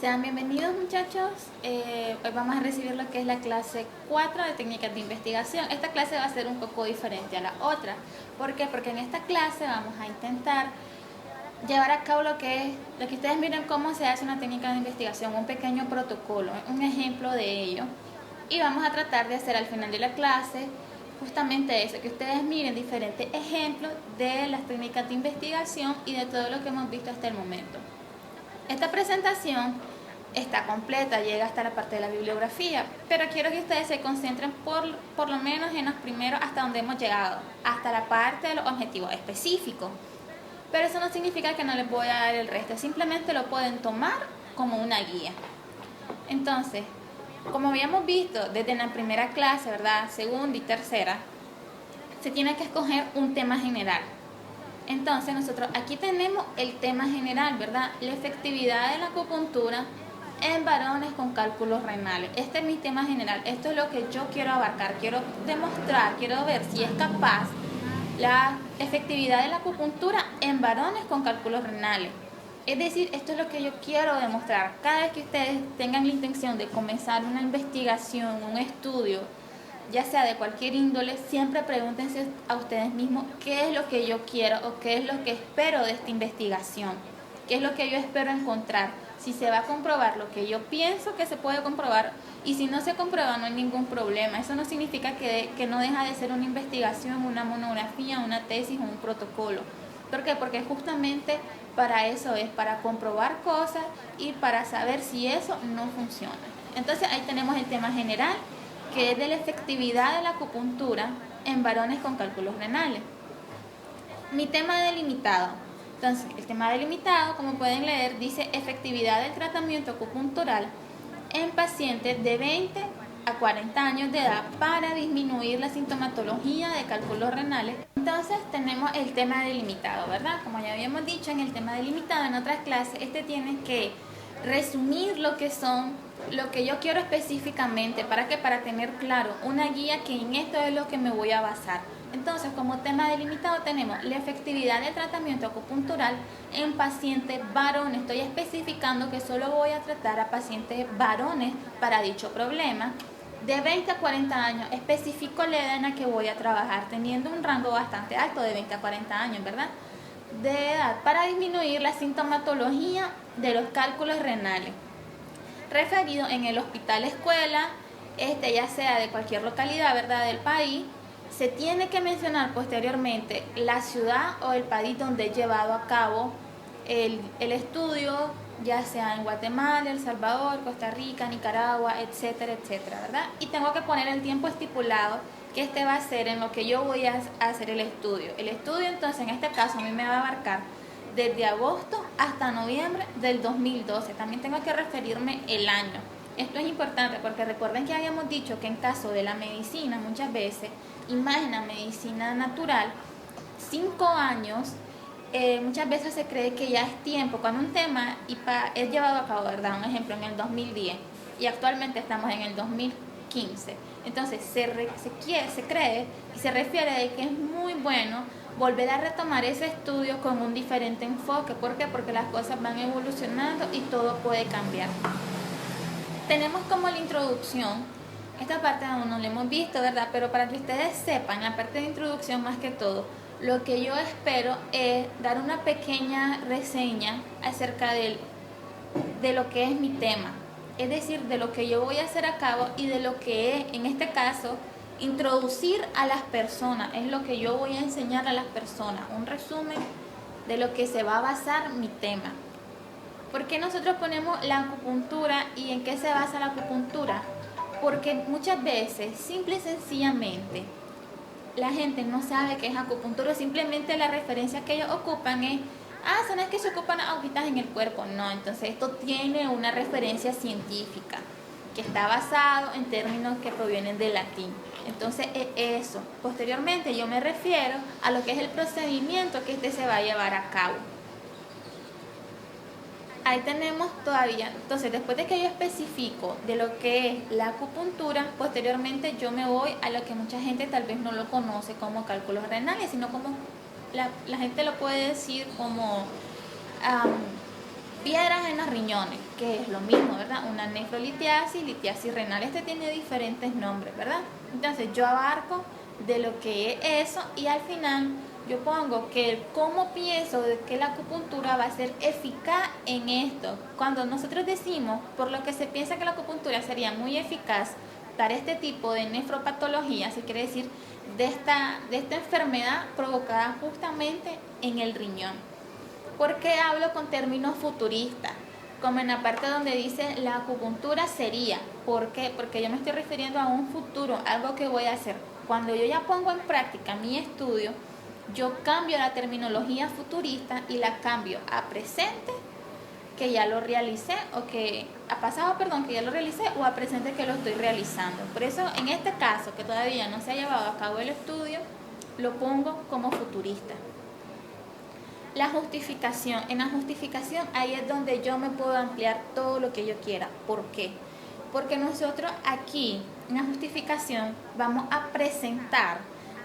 Sean bienvenidos muchachos, hoy vamos a recibir lo que es la clase 4 de técnicas de investigación. Esta clase va a ser un poco diferente a la otra. ¿Por qué? Porque en esta clase vamos a intentar llevar a cabo lo que ustedes miren cómo se hace una técnica de investigación, un pequeño protocolo, un ejemplo de ello. Y vamos a tratar de hacer al final de la clase justamente eso, que ustedes miren diferentes ejemplos de las técnicas de investigación y de todo lo que hemos visto hasta el momento. Esta presentación está completa, llega hasta la parte de la bibliografía, pero quiero que ustedes se concentren por lo menos en los primeros hasta donde hemos llegado, hasta la parte de los objetivos específicos. Pero eso no significa que no les voy a dar el resto, simplemente lo pueden tomar como una guía. Entonces, como habíamos visto desde la primera clase, ¿verdad? Segunda y tercera, se tiene que escoger un tema general. Entonces nosotros aquí tenemos el tema general, ¿verdad? La efectividad de la acupuntura en varones con cálculos renales. Este es mi tema general, esto es lo que yo quiero abarcar, quiero demostrar, quiero ver si es capaz la efectividad de la acupuntura en varones con cálculos renales. Es decir, esto es lo que yo quiero demostrar. Cada vez que ustedes tengan la intención de comenzar una investigación, un estudio, ya sea de cualquier índole, siempre pregúntense a ustedes mismos qué es lo que yo quiero o qué es lo que espero de esta investigación, qué es lo que yo espero encontrar, si se va a comprobar lo que yo pienso que se puede comprobar, y si no se comprueba no hay ningún problema. Eso no significa que no deja de ser una investigación, una monografía, una tesis o un protocolo. ¿Por qué? Porque justamente para eso es, para comprobar cosas y para saber si eso no funciona. Entonces ahí tenemos el tema general, que es de la efectividad de la acupuntura en varones con cálculos renales. Mi tema delimitado. Entonces, el tema delimitado, como pueden leer, dice efectividad del tratamiento acupuntural en pacientes de 20 a 40 años de edad para disminuir la sintomatología de cálculos renales. Entonces tenemos el tema delimitado, ¿verdad? Como ya habíamos dicho en el tema delimitado en otras clases, este tiene que resumir lo que yo quiero específicamente. ¿Para qué? Para tener claro una guía que en esto es lo que me voy a basar. Entonces, como tema delimitado tenemos la efectividad del tratamiento acupuntural en pacientes varones. Estoy especificando que solo voy a tratar a pacientes varones para dicho problema. De 20 a 40 años, especifico la edad en la que voy a trabajar, teniendo un rango bastante alto de 20 a 40 años, ¿verdad? De edad, para disminuir la sintomatología de los cálculos renales. Referido en el hospital escuela, ya sea de cualquier localidad, ¿verdad?, del país, se tiene que mencionar posteriormente la ciudad o el país donde he llevado a cabo el estudio, ya sea en Guatemala, El Salvador, Costa Rica, Nicaragua, etcétera, etcétera, ¿verdad? Y tengo que poner el tiempo estipulado que este va a ser en lo que yo voy a hacer el estudio. El estudio, entonces, en este caso, a mí me va a abarcar desde agosto hasta noviembre del 2012. También tengo que referirme el año. Esto es importante porque recuerden que habíamos dicho que en caso de la medicina, muchas veces, y más en la medicina natural, 5 años, muchas veces se cree que ya es tiempo. Cuando un tema es llevado a cabo, ¿verdad? Un ejemplo, en el 2010 y actualmente estamos en el 2015. Entonces se cree y se refiere de que es muy bueno volver a retomar ese estudio con un diferente enfoque. ¿Por qué? Porque las cosas van evolucionando y todo puede cambiar. Tenemos como la introducción, esta parte aún no la hemos visto, ¿verdad? Pero para que ustedes sepan, la parte de introducción más que todo, lo que yo espero es dar una pequeña reseña acerca de lo que es mi tema. Es decir, de lo que yo voy a hacer a cabo y de lo que es, en este caso, introducir a las personas. Es lo que yo voy a enseñar a las personas. Un resumen de lo que se va a basar mi tema. ¿Por qué nosotros ponemos la acupuntura y en qué se basa la acupuntura? Porque muchas veces, simple y sencillamente, la gente no sabe qué es acupuntura. Simplemente la referencia que ellos ocupan es: ¿son es que se ocupan agujitas en el cuerpo? No, entonces esto tiene una referencia científica que está basado en términos que provienen del latín. Entonces es eso. Posteriormente yo me refiero a lo que es el procedimiento que se va a llevar a cabo. Ahí tenemos todavía, entonces después de que yo especifico de lo que es la acupuntura, posteriormente yo me voy a lo que mucha gente tal vez no lo conoce como cálculos renales, sino como la gente lo puede decir como piedras en los riñones. que es lo mismo, ¿verdad? Una nefrolitiasis, litiasis renal, tiene diferentes nombres, ¿verdad? Entonces yo abarco de lo que es eso y al final yo pongo que cómo pienso de que la acupuntura va a ser eficaz en esto. Cuando nosotros decimos, por lo que se piensa que la acupuntura sería muy eficaz para este tipo de nefropatología, se quiere decir de esta enfermedad provocada justamente en el riñón. ¿Por qué hablo con términos futuristas? Como en la parte donde dice la acupuntura sería. ¿Por qué? Porque yo me estoy refiriendo a un futuro, algo que voy a hacer. Cuando yo ya pongo en práctica mi estudio, yo cambio la terminología futurista y la cambio a presente, que ya lo realicé, o que a pasado, perdón, que ya lo realicé, o a presente que lo estoy realizando. Por eso, en este caso, que todavía no se ha llevado a cabo el estudio, lo pongo como futurista. La justificación. En la justificación ahí es donde yo me puedo ampliar todo lo que yo quiera. ¿Por qué? Porque nosotros aquí, en la justificación, vamos a presentar,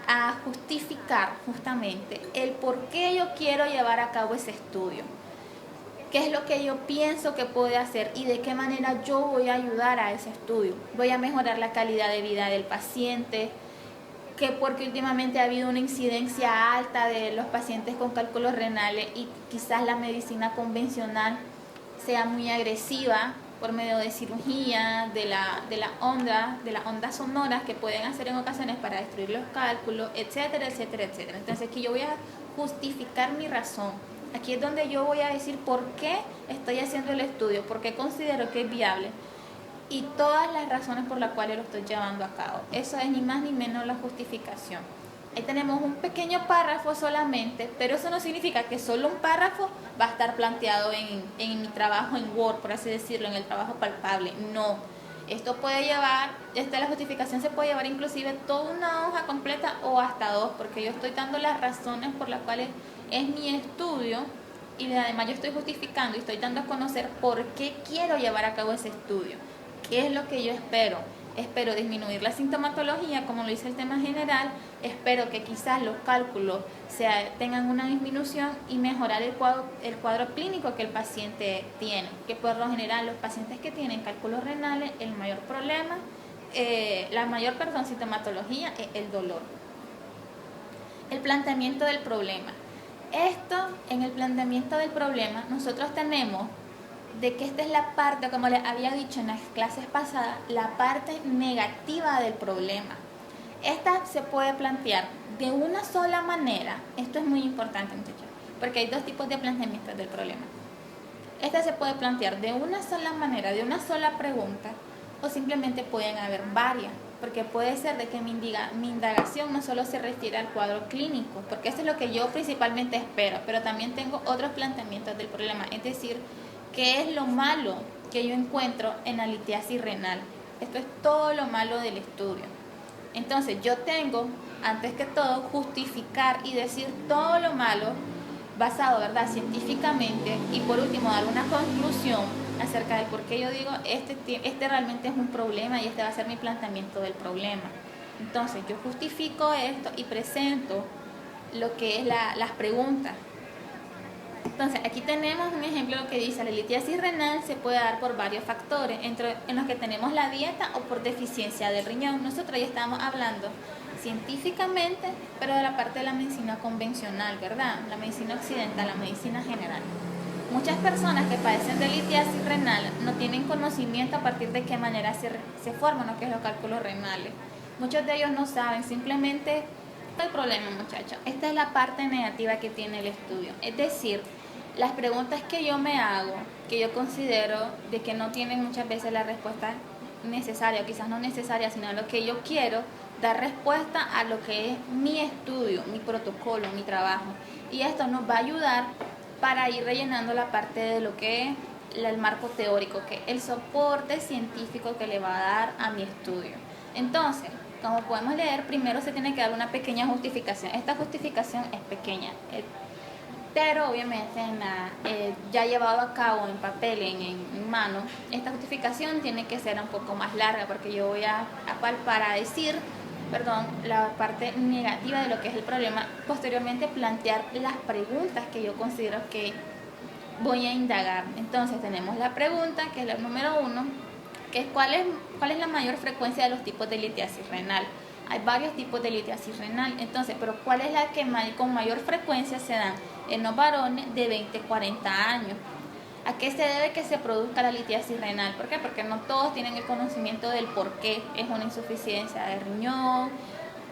a justificar justamente el por qué yo quiero llevar a cabo ese estudio. ¿Qué es lo que yo pienso que puede hacer y de qué manera yo voy a ayudar a ese estudio? Voy a mejorar la calidad de vida del paciente, que porque últimamente ha habido una incidencia alta de los pacientes con cálculos renales y quizás la medicina convencional sea muy agresiva por medio de cirugía, de las ondas sonoras que pueden hacer en ocasiones para destruir los cálculos, etcétera, etcétera, etcétera. Entonces aquí yo voy a justificar mi razón. Aquí es donde yo voy a decir por qué estoy haciendo el estudio, por qué considero que es viable y todas las razones por las cuales lo estoy llevando a cabo. Eso es ni más ni menos la justificación. Ahí tenemos un pequeño párrafo solamente, pero eso no significa que solo un párrafo va a estar planteado en mi trabajo en Word, por así decirlo, en el trabajo palpable. No. Esto puede llevar, la justificación se puede llevar inclusive toda una hoja completa o hasta dos, porque yo estoy dando las razones por las cuales es mi estudio y además yo estoy justificando y estoy dando a conocer por qué quiero llevar a cabo ese estudio. ¿Qué es lo que yo espero? Espero disminuir la sintomatología, como lo dice el tema general. Espero que quizás los cálculos tengan una disminución y mejorar el cuadro clínico que el paciente tiene. Que por lo general los pacientes que tienen cálculos renales, el mayor problema, sintomatología es el dolor. El planteamiento del problema. En el planteamiento del problema, nosotros tenemos de que esta es la parte, como les había dicho en las clases pasadas, la parte negativa del problema. Esta se puede plantear de una sola manera. Esto es muy importante, muchachos, porque hay dos tipos de planteamientos del problema. Esta se puede plantear de una sola manera, de una sola pregunta, o simplemente pueden haber varias, porque puede ser de que mi indagación no solo se refiere al cuadro clínico, porque eso es lo que yo principalmente espero, pero también tengo otros planteamientos del problema, es decir, ¿qué es lo malo que yo encuentro en la litiasis renal? Esto es todo lo malo del estudio. Entonces yo tengo, antes que todo, justificar y decir todo lo malo basado, ¿verdad?, científicamente, y por último dar una conclusión acerca del por qué yo digo este realmente es un problema y este va a ser mi planteamiento del problema. Entonces yo justifico esto y presento lo que es las preguntas. Entonces, aquí tenemos un ejemplo de lo que dice: la litiasis renal se puede dar por varios factores, en los que tenemos la dieta o por deficiencia del riñón. Nosotros ya estamos hablando científicamente, pero de la parte de la medicina convencional, ¿verdad? La medicina occidental, la medicina general. Muchas personas que padecen de litiasis renal no tienen conocimiento a partir de qué manera se forman lo que es los cálculos renales. Muchos de ellos no saben, simplemente el problema, muchachos. Esta es la parte negativa que tiene el estudio. Es decir, las preguntas que yo me hago, que yo considero de que no tienen muchas veces la respuesta necesaria, o quizás no necesaria, sino a lo que yo quiero, dar respuesta a lo que es mi estudio, mi protocolo, mi trabajo. Y esto nos va a ayudar para ir rellenando la parte de lo que es el marco teórico, que es el soporte científico que le va a dar a mi estudio. Entonces, como podemos leer, primero se tiene que dar una pequeña justificación. Esta justificación es pequeña, pero obviamente ya llevado a cabo en papel, en mano, esta justificación tiene que ser un poco más larga, porque yo voy a decir la parte negativa de lo que es el problema, posteriormente plantear las preguntas que yo considero que voy a indagar. Entonces tenemos la pregunta, que es la número 1, que es ¿cuál es la mayor frecuencia de los tipos de litiasis renal? Hay varios tipos de litiasis renal, entonces, pero ¿cuál es la que con mayor frecuencia se dan en los varones de 20 a 40 años? ¿A qué se debe que se produzca la litiasis renal? ¿Por qué? Porque no todos tienen el conocimiento del por qué es una insuficiencia de riñón,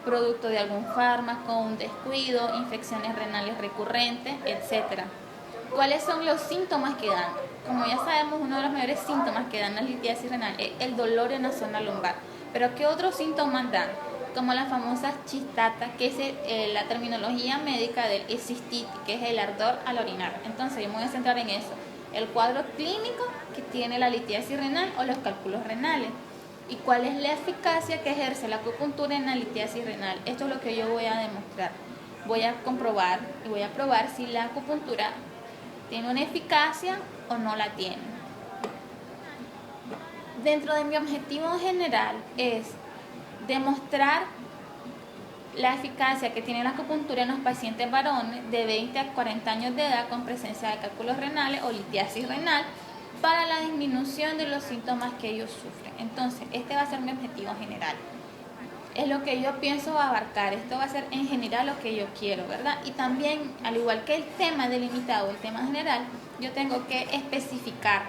producto de algún fármaco, un descuido, infecciones renales recurrentes, etc. ¿Cuáles son los síntomas que dan? Como ya sabemos, uno de los mayores síntomas que dan la litiasis renal es el dolor en la zona lumbar. Pero ¿qué otros síntomas dan? Como la famosa chistata, que es la terminología médica del cistitis, que es el ardor al orinar. Entonces yo me voy a centrar en eso, el cuadro clínico que tiene la litiasis renal o los cálculos renales. ¿Y cuál es la eficacia que ejerce la acupuntura en la litiasis renal? Esto es lo que yo voy a demostrar. Voy a comprobar y voy a probar si la acupuntura tiene una eficacia o no la tiene. Dentro de mi objetivo general es demostrar la eficacia que tiene la acupuntura en los pacientes varones de 20 a 40 años de edad con presencia de cálculos renales o litiasis renal para la disminución de los síntomas que ellos sufren. Entonces, este va a ser mi objetivo general. Es lo que yo pienso abarcar, esto va a ser en general lo que yo quiero, ¿verdad? Y también, al igual que el tema delimitado, el tema general, yo tengo que especificar,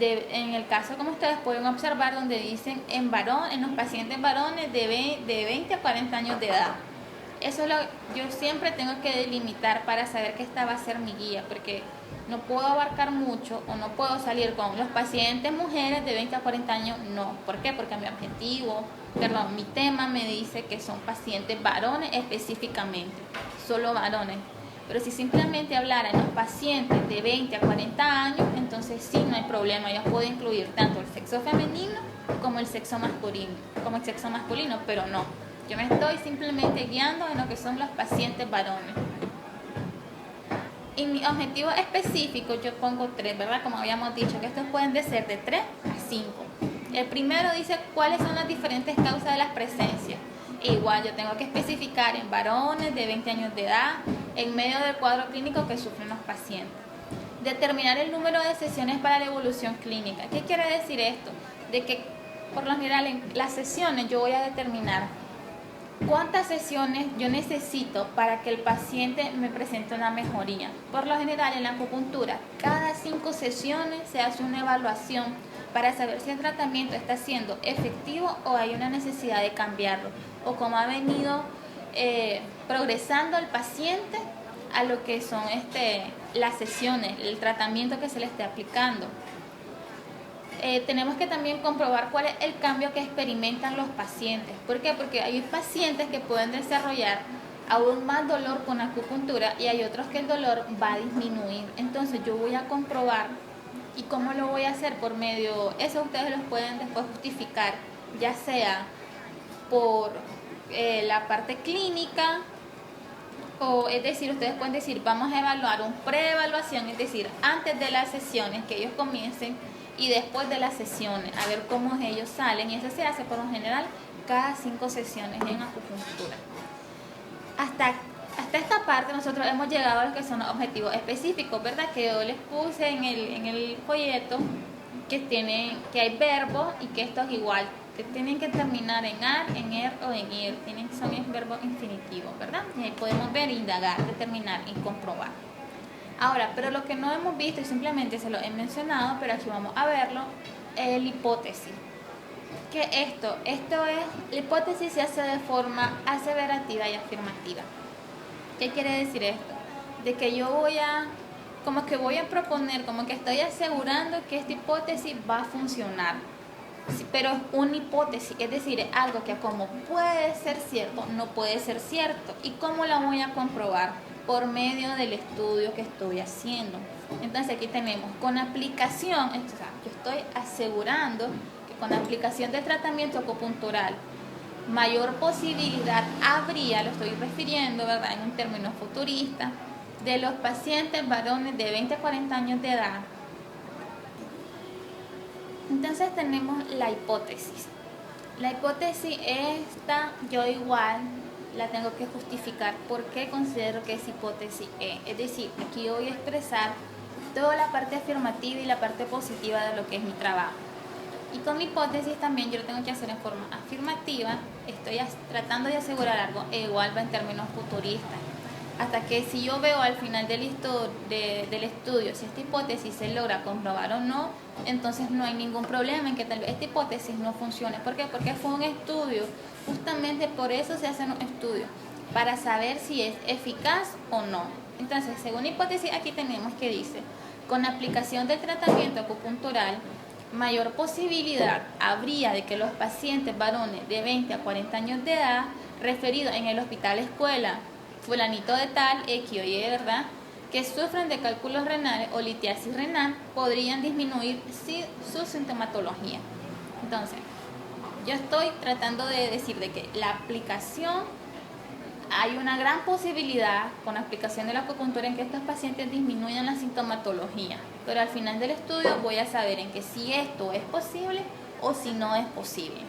en el caso como ustedes pueden observar, donde dicen en los pacientes varones de 20 a 40 años de edad. Eso yo siempre tengo que delimitar para saber que esta va a ser mi guía, porque no puedo abarcar mucho o no puedo salir con los pacientes mujeres de 20 a 40 años, no. ¿Por qué? Porque mi tema me dice que son pacientes varones específicamente, solo varones. Pero si simplemente hablara en los pacientes de 20 a 40 años, entonces sí, no hay problema, yo puedo incluir tanto el sexo femenino como el sexo masculino, pero no. Yo me estoy simplemente guiando en lo que son los pacientes varones. Y mi objetivo específico yo pongo 3, ¿verdad? Como habíamos dicho, que estos pueden ser de 3 a 5. El primero dice cuáles son las diferentes causas de las presencias. Igual yo tengo que especificar en varones de 20 años de edad, en medio del cuadro clínico que sufren los pacientes. Determinar el número de sesiones para la evolución clínica. ¿Qué quiere decir esto? De que por lo general en las sesiones yo voy a determinar ¿cuántas sesiones yo necesito para que el paciente me presente una mejoría? Por lo general en la acupuntura, cada 5 sesiones se hace una evaluación para saber si el tratamiento está siendo efectivo o hay una necesidad de cambiarlo, o cómo ha venido progresando el paciente a lo que son las sesiones, el tratamiento que se le esté aplicando. Tenemos que también comprobar cuál es el cambio que experimentan los pacientes. ¿Por qué? Porque hay pacientes que pueden desarrollar aún más dolor con acupuntura y hay otros que el dolor va a disminuir. Entonces yo voy a comprobar. ¿Y cómo lo voy a hacer? Por medio, eso ustedes los pueden después justificar, ya sea por la parte clínica, o es decir, ustedes pueden decir, vamos a evaluar un preevaluación, es decir, antes de las sesiones que ellos comiencen y después de las sesiones, a ver cómo ellos salen, y eso se hace por lo general cada 5 sesiones en acupuntura. Hasta esta parte nosotros hemos llegado a lo que son los objetivos específicos, ¿verdad? Que yo les puse en el folleto que hay verbos y que esto es igual, que tienen que terminar en ar, en er o en ir, son verbos infinitivos, ¿verdad? Y ahí podemos ver, indagar, determinar y comprobar. Ahora, pero lo que no hemos visto y simplemente se lo he mencionado, pero aquí vamos a verlo, es la hipótesis. ¿Qué es esto? La hipótesis se hace de forma aseverativa y afirmativa. ¿Qué quiere decir esto? De que yo voy a proponer, como que estoy asegurando que esta hipótesis va a funcionar. Sí, pero es una hipótesis, es decir, es algo que como puede ser cierto, no puede ser cierto. ¿Y cómo la voy a comprobar? Por medio del estudio que estoy haciendo. Entonces aquí tenemos, con aplicación, yo estoy asegurando que con aplicación de tratamiento acupuntural, mayor posibilidad habría, lo estoy refiriendo, ¿verdad?, en un término futurista, de los pacientes varones de 20 a 40 años de edad. Entonces tenemos la hipótesis. La hipótesis esta, yo igual la tengo que justificar por qué considero que es hipótesis E. Es decir, aquí yo voy a expresar toda la parte afirmativa y la parte positiva de lo que es mi trabajo. Y con la hipótesis también yo lo tengo que hacer en forma afirmativa, estoy tratando de asegurar algo, e igual va en términos futuristas. Hasta que si yo veo al final del estudio si esta hipótesis se logra comprobar o no, entonces no hay ningún problema en que tal vez esta hipótesis no funcione. ¿Por qué? Porque fue un estudio, justamente por eso se hacen los estudios, para saber si es eficaz o no. Entonces, según la hipótesis, aquí tenemos que dice, con aplicación del tratamiento acupuntural, mayor posibilidad habría de que los pacientes varones de 20 a 40 años de edad, referidos en el hospital escuela, fulanito de tal, X o Y, ¿verdad?, que sufren de cálculos renales o litiasis renal, podrían disminuir su sintomatología. Entonces, yo estoy tratando de decir de que la aplicación, hay una gran posibilidad con la aplicación de la acupuntura en que estos pacientes disminuyan la sintomatología, pero al final del estudio voy a saber en que si esto es posible o si no es posible.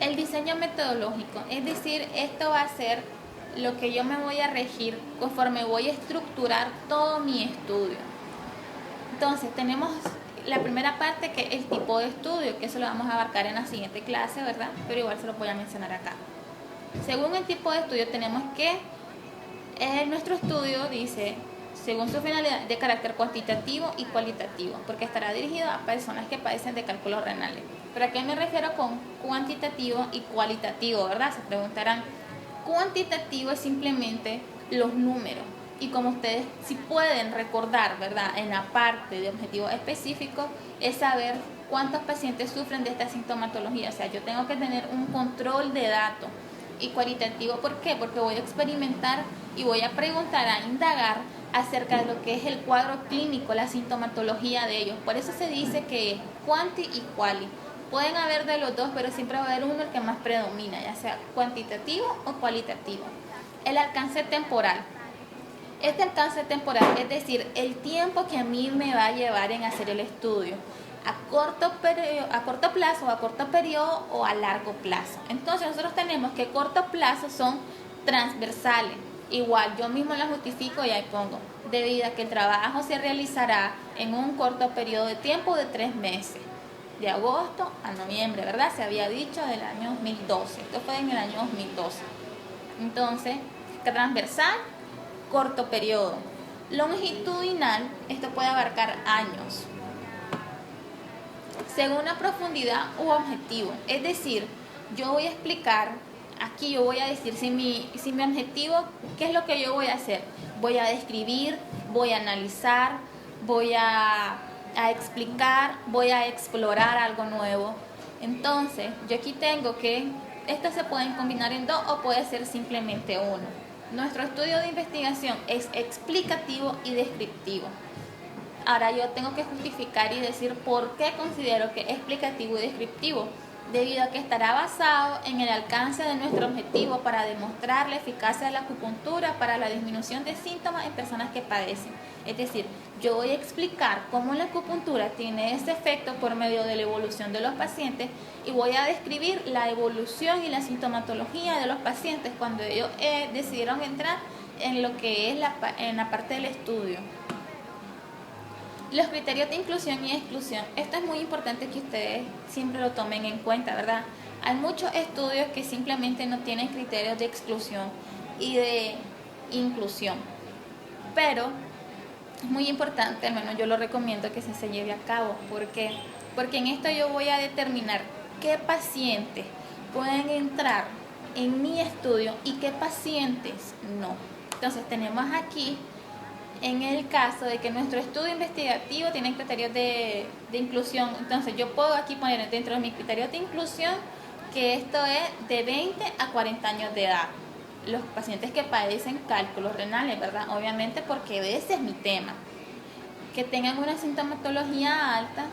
El diseño metodológico, es decir, esto va a ser lo que yo me voy a regir conforme voy a estructurar todo mi estudio. Entonces tenemos la primera parte, que es el tipo de estudio, que eso lo vamos a abarcar en la siguiente clase, ¿verdad? Pero igual se lo voy a mencionar acá. Según el tipo de estudio tenemos que nuestro estudio dice, según su finalidad, de carácter cuantitativo y cualitativo, porque estará dirigido a personas que padecen de cálculos renales. ¿Pero a qué me refiero con cuantitativo y cualitativo, verdad? Se preguntarán. Cuantitativo es simplemente los números, y como ustedes si pueden recordar, ¿verdad?, en la parte de objetivos específicos es saber cuántos pacientes sufren de esta sintomatología. O sea, yo tengo que tener un control de datos. Y cualitativo, ¿por qué? Porque voy a experimentar y voy a preguntar, a indagar acerca de lo que es el cuadro clínico, la sintomatología de ellos. Por eso se dice que es cuanti y quali. Pueden haber de los dos, pero siempre va a haber uno el que más predomina, ya sea cuantitativo o cualitativo. El alcance temporal. Este alcance temporal, es decir, el tiempo que a mí me va a llevar en hacer el estudio, a corto plazo, a corto periodo o a largo plazo. Entonces nosotros tenemos que corto plazo son transversales. Igual yo mismo la justifico y ahí pongo, debido a que el trabajo se realizará en un corto periodo de tiempo de 3 meses. De agosto a noviembre, ¿verdad? Se había dicho del año 2012. Esto fue en el año 2012. Entonces, transversal, corto periodo. Longitudinal, esto puede abarcar años. Según la profundidad u objetivo. Es decir, yo voy a explicar, aquí yo voy a decir si mi objetivo, ¿qué es lo que yo voy a hacer? Voy a describir, voy a analizar, voy a explicar, voy a explorar algo nuevo. Entonces, yo aquí tengo que estos se pueden combinar en dos o puede ser simplemente uno. Nuestro estudio de investigación es explicativo y descriptivo. Ahora yo tengo que justificar y decir por qué considero que es explicativo y descriptivo, debido a que estará basado en el alcance de nuestro objetivo para demostrar la eficacia de la acupuntura para la disminución de síntomas en personas que padecen. Es decir, yo voy a explicar cómo la acupuntura tiene ese efecto por medio de la evolución de los pacientes y voy a describir la evolución y la sintomatología de los pacientes cuando ellos decidieron entrar en lo que es en la parte del estudio. Los criterios de inclusión y exclusión. Esto es muy importante que ustedes siempre lo tomen en cuenta, ¿verdad? Hay muchos estudios que simplemente no tienen criterios de exclusión y de inclusión. Pero es muy importante, al menos yo lo recomiendo que se lleve a cabo. ¿Por qué? Porque en esto yo voy a determinar qué pacientes pueden entrar en mi estudio y qué pacientes no. Entonces tenemos aquí, en el caso de que nuestro estudio investigativo tiene criterios de inclusión, entonces yo puedo aquí poner dentro de mis criterios de inclusión que esto es de 20 a 40 años de edad. Los pacientes que padecen cálculos renales, ¿verdad? Obviamente porque ese es mi tema. Que tengan una sintomatología alta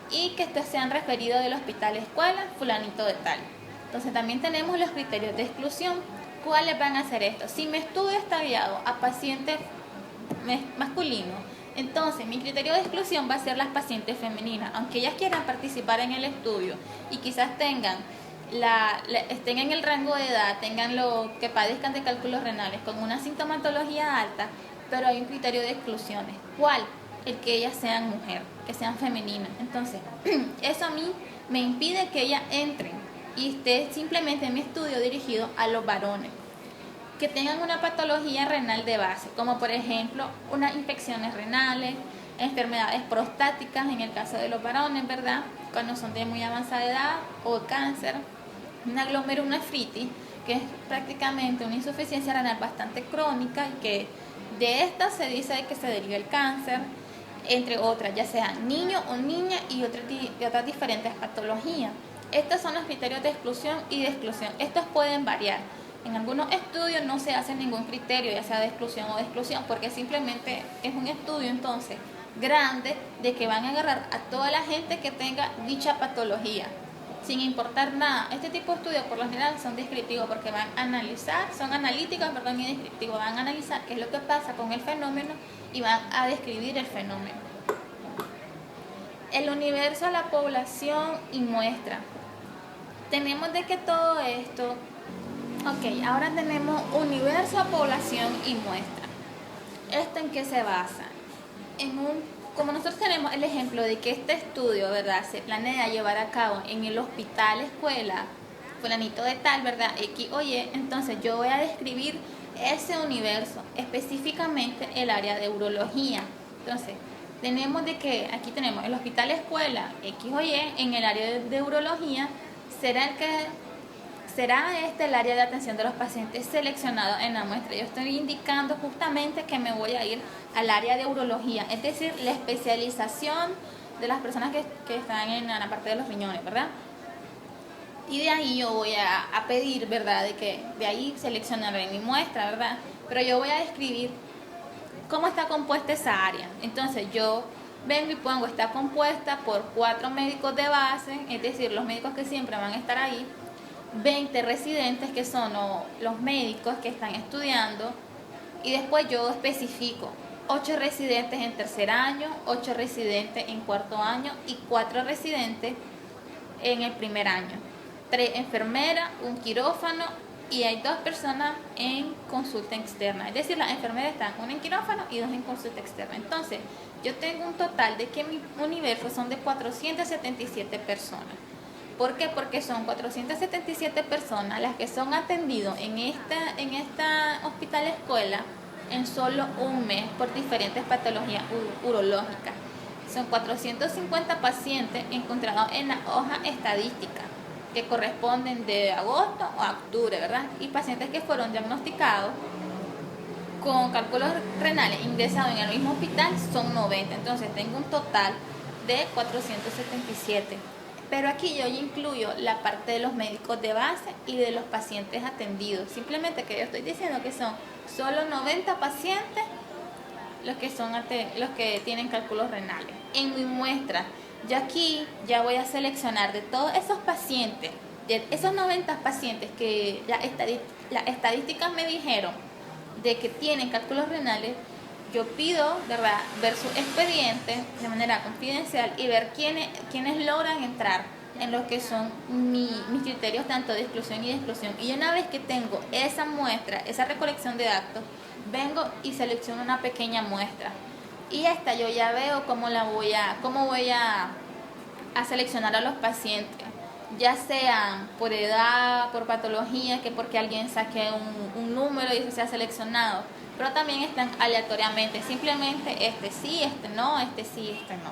y que estos sean referidos del hospital escuela, fulanito de tal. Entonces también tenemos los criterios de exclusión. ¿Cuáles van a ser estos? Si mi estudio está guiado a pacientes masculino, entonces mi criterio de exclusión va a ser las pacientes femeninas, aunque ellas quieran participar en el estudio y quizás tengan estén en el rango de edad, tengan lo que padezcan de cálculos renales con una sintomatología alta, pero hay un criterio de exclusiones. ¿Cuál? El que ellas sean mujer, que sean femeninas. Entonces, eso a mí me impide que ellas entren y esté simplemente en mi estudio dirigido a los varones que tengan una patología renal de base, como por ejemplo unas infecciones renales, enfermedades prostáticas en el caso de los varones, ¿verdad? Cuando son de muy avanzada edad, o cáncer, una glomerulonefritis, que es prácticamente una insuficiencia renal bastante crónica y que de esta se dice que se deriva el cáncer, entre otras, ya sean niños o niñas y otras diferentes patologías. Estos son los criterios de exclusión y de exclusión. Estos pueden variar. En algunos estudios no se hace ningún criterio, ya sea de exclusión o de exclusión, porque simplemente es un estudio entonces grande de que van a agarrar a toda la gente que tenga dicha patología, sin importar nada. Este tipo de estudios por lo general son descriptivos porque van a analizar, son analíticos, perdón, y descriptivos, van a analizar qué es lo que pasa con el fenómeno y van a describir el fenómeno. El universo, la población y muestra. Tenemos de que todo esto. Ok, ahora tenemos universo, población y muestra. ¿Esto en qué se basa? Como nosotros tenemos el ejemplo de que este estudio, ¿verdad?, se planea llevar a cabo en el hospital escuela, fulanito de tal, ¿verdad?, X o Y, entonces yo voy a describir ese universo, específicamente el área de urología. Entonces, tenemos de que aquí tenemos el hospital escuela, X o Y, en el área de urología, será este el área de atención de los pacientes seleccionados en la muestra. Yo estoy indicando justamente que me voy a ir al área de urología, es decir, la especialización de las personas que están en la parte de los riñones, ¿verdad? Y de ahí yo voy a pedir, ¿verdad?, de que de ahí seleccionaré mi muestra, ¿verdad? Pero yo voy a describir cómo está compuesta esa área. Entonces yo vengo y pongo, está compuesta por 4 médicos de base, es decir, los médicos que siempre van a estar ahí, 20 residentes que son los médicos que están estudiando, y después yo especifico 8 residentes en tercer año, 8 residentes en cuarto año y 4 residentes en el primer año, 3 enfermeras, un quirófano y hay 2 personas en consulta externa, es decir, las enfermeras están 1 en quirófano y 2 en consulta externa. Entonces yo tengo un total de que mi universo son de 477 personas. ¿Por qué? Porque son 477 personas las que son atendidos en esta hospital escuela en solo un mes por diferentes patologías urológicas. Son 450 pacientes encontrados en la hoja estadística que corresponden de agosto a octubre, ¿verdad? Y pacientes que fueron diagnosticados con cálculos renales ingresados en el mismo hospital son 90. Entonces tengo un total de 477. Pero aquí yo incluyo la parte de los médicos de base y de los pacientes atendidos. Simplemente que yo estoy diciendo que son solo 90 pacientes los que tienen cálculos renales. En mi muestra, yo aquí ya voy a seleccionar de todos esos pacientes, de esos 90 pacientes que las estadísticas me dijeron de que tienen cálculos renales, yo pido, ¿verdad?, ver su expediente de manera confidencial y ver quiénes logran entrar en lo que son mis criterios tanto de exclusión y de exclusión. Y una vez que tengo esa muestra, esa recolección de datos, vengo y selecciono una pequeña muestra. Y esta yo ya veo cómo voy a seleccionar a los pacientes, ya sean por edad, por patología, que porque alguien saque un número y eso sea seleccionado, pero también están aleatoriamente, simplemente este sí, este no, este sí, este no.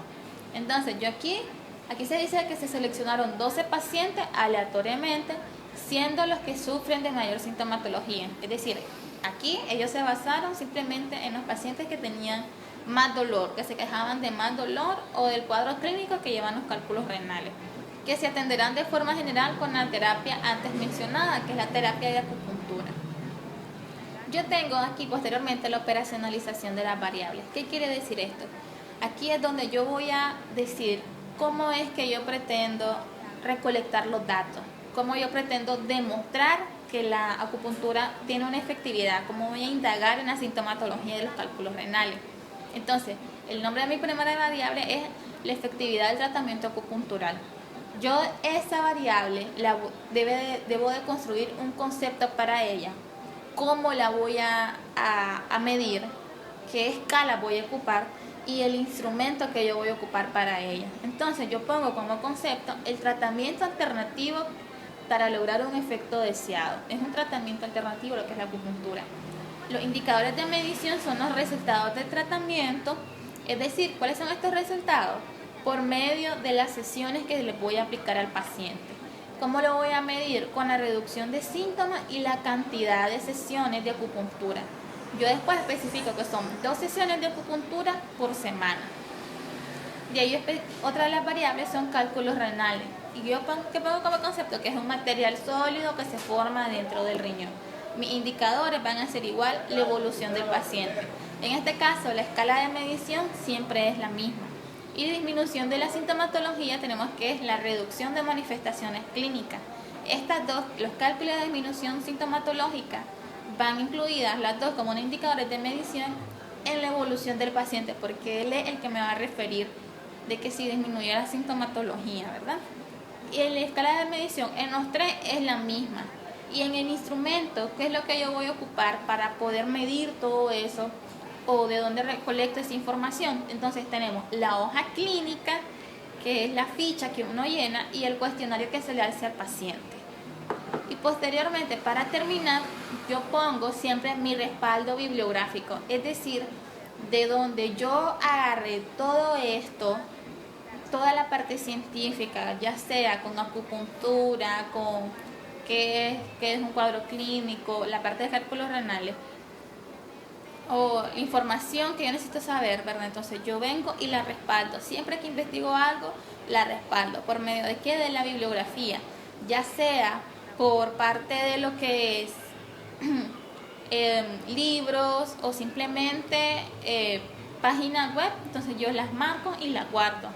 Entonces yo aquí se dice que se seleccionaron 12 pacientes aleatoriamente, siendo los que sufren de mayor sintomatología. Es decir, aquí ellos se basaron simplemente en los pacientes que tenían más dolor, que se quejaban de más dolor o del cuadro clínico que llevan los cálculos renales, que se atenderán de forma general con la terapia antes mencionada, que es la terapia de acupuntura. Yo tengo aquí posteriormente la operacionalización de las variables. ¿Qué quiere decir esto? Aquí es donde yo voy a decir cómo es que yo pretendo recolectar los datos, cómo yo pretendo demostrar que la acupuntura tiene una efectividad, cómo voy a indagar en la sintomatología de los cálculos renales. Entonces, el nombre de mi primera variable es la efectividad del tratamiento acupuntural. Yo esa variable debo de construir un concepto para ella. ¿Cómo la voy a medir? qué escala voy a ocupar y el instrumento que yo voy a ocupar para ella. Entonces yo pongo como concepto el tratamiento alternativo para lograr un efecto deseado. Es un tratamiento alternativo lo que es la acupuntura. Los indicadores de medición son los resultados del tratamiento, es decir, ¿cuáles son estos resultados? Por medio de las sesiones que le voy a aplicar al paciente. ¿Cómo lo voy a medir? Con la reducción de síntomas y la cantidad de sesiones de acupuntura. Yo después especifico que son 2 sesiones de acupuntura por semana. De ahí otra de las variables son cálculos renales. Y yo pongo como concepto que es un material sólido que se forma dentro del riñón. Mis indicadores van a ser igual la evolución del paciente. En este caso, la escala de medición siempre es la misma. Y disminución de la sintomatología tenemos que es la reducción de manifestaciones clínicas. Estas dos, los cálculos de disminución sintomatológica, van incluidas las dos como indicadores de medición en la evolución del paciente, porque él es el que me va a referir de que si disminuye la sintomatología, ¿verdad? Y en la escala de medición en los 3 es la misma. Y en el instrumento, ¿qué es lo que yo voy a ocupar para poder medir todo eso o de dónde recolecto esa información? Entonces tenemos la hoja clínica, que es la ficha que uno llena, y el cuestionario que se le hace al paciente. Y posteriormente, para terminar, yo pongo siempre mi respaldo bibliográfico, es decir, de donde yo agarré todo esto, toda la parte científica, ya sea con acupuntura, con qué es un cuadro clínico, la parte de cálculos renales, o información que yo necesito saber, ¿verdad? Entonces yo vengo y la respaldo. Siempre que investigo algo, la respaldo. ¿Por medio de qué? De la bibliografía. Ya sea por parte de lo que es libros o simplemente páginas web, entonces yo las marco y las guardo.